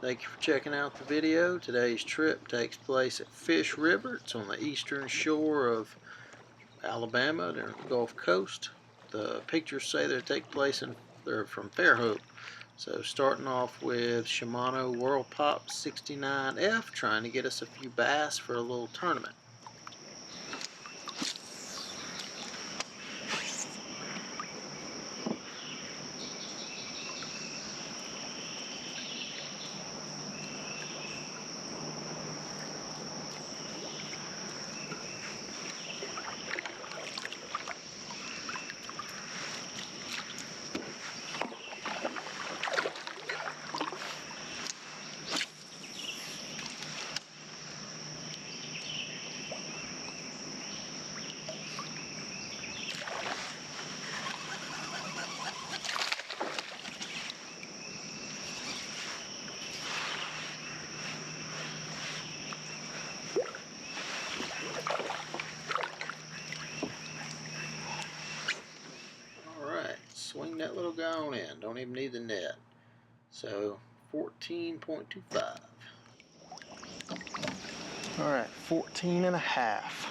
Thank you for checking out the video. Today's trip takes place at Fish River. It's on the eastern shore of Alabama, the Gulf Coast. The pictures say they take place they're from Fairhope. So starting off with Shimano World Pop 69F, trying to get us a few bass for a little tournament. Swing that little guy on in. Don't even need the net. So 14.25. Alright, 14 and a half.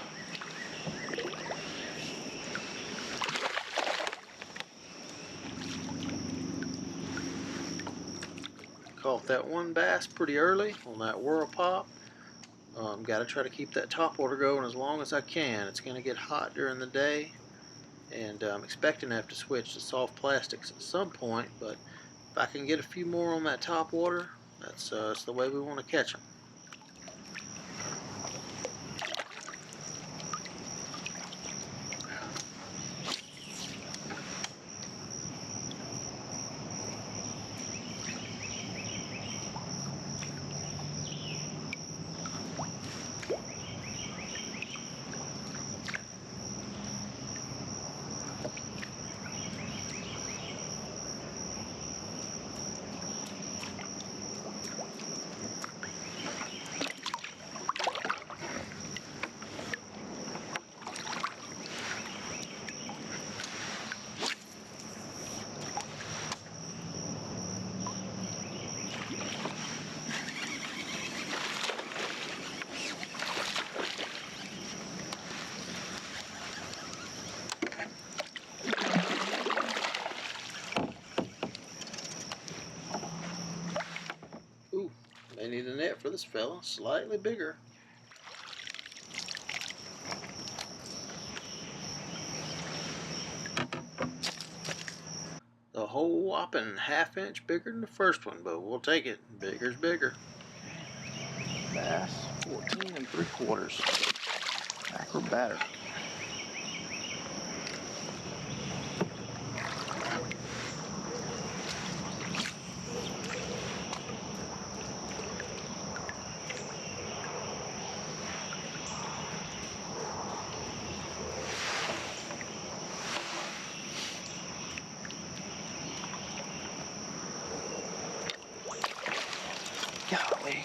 Caught that one bass pretty early on that Whirl Pop. Got to try to keep that topwater going as long as I can. It's going to get hot during the day, and I'm expecting to have to switch to soft plastics at some point, but if I can get a few more on that topwater, that's the way we want to catch them. Ooh, may need a net for this fella, slightly bigger. The whole whopping ½ inch bigger than the first one, but we'll take it. Bigger's bigger. Bass, 14 3/4. Acrobatic. Golly.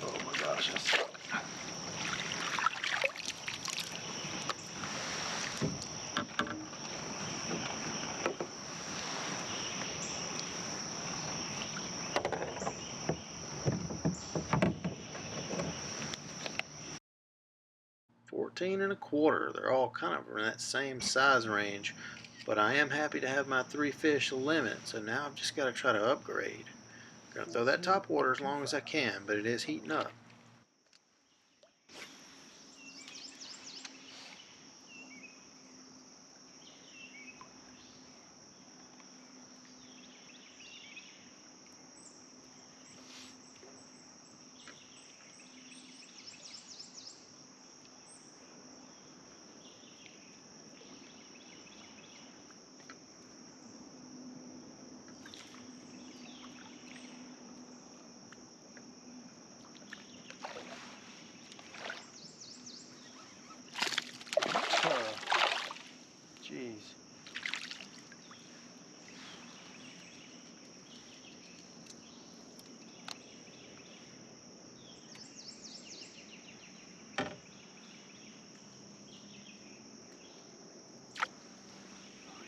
Oh my gosh, I suck. $14.25. They're all kind of in that same size range, but I am happy to have my 3 fish limit, so now I've just got to try to upgrade. Gonna throw that topwater as long as I can, but it is heating up.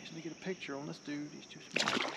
Fixing to get a picture on this dude. He's too small.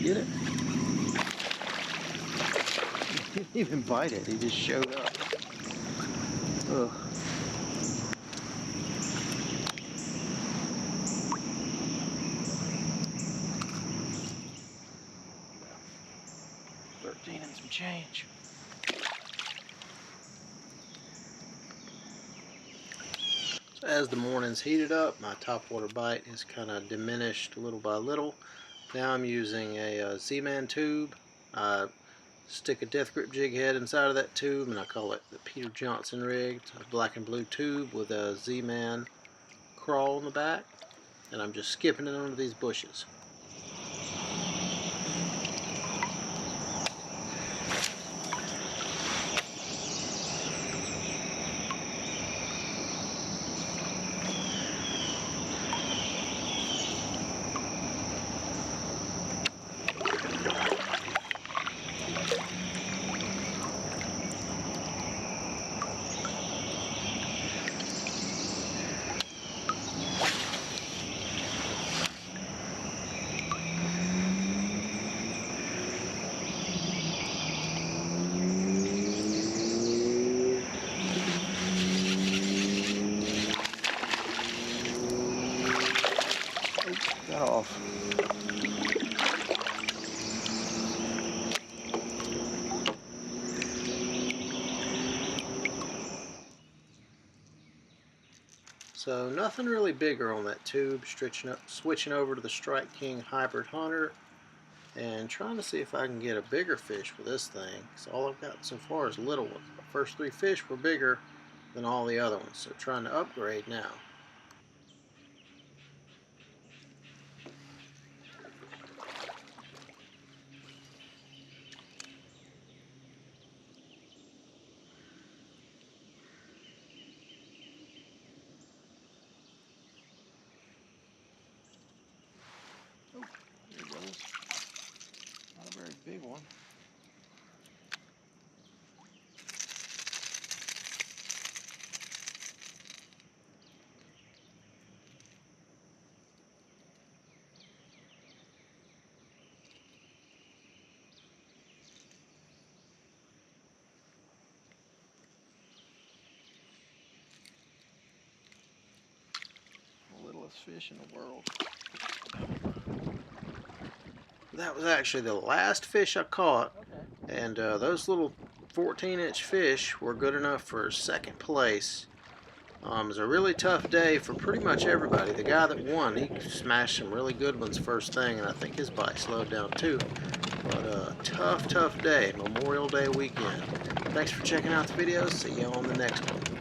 Get it? He didn't even bite it, he just showed up. Ugh. $13 and some change. So as the morning's heated up, my topwater bite has kind of diminished little by little. Now I'm using a Z-Man tube. I stick a death grip jig head inside of that tube, and I call it the Peter Johnson rig. It's a black and blue tube with a Z-Man crawl in the back, and I'm just skipping it under these bushes. Got off. So nothing really bigger on that tube. Switching over to the Strike King Hybrid Hunter and trying to see if I can get a bigger fish with this thing. So all I've got so far is little ones. The first 3 fish were bigger than all the other ones, so trying to upgrade now. Oh, there he goes. Not a very big one. The littlest fish in the world. That was actually the last fish I caught, Okay. and those little 14-inch fish were good enough for 2nd place. It was a really tough day for pretty much everybody. The guy that won, he smashed some really good ones first thing, and I think his bite slowed down too. But tough day, Memorial Day weekend. Thanks for checking out the videos. See you on the next one.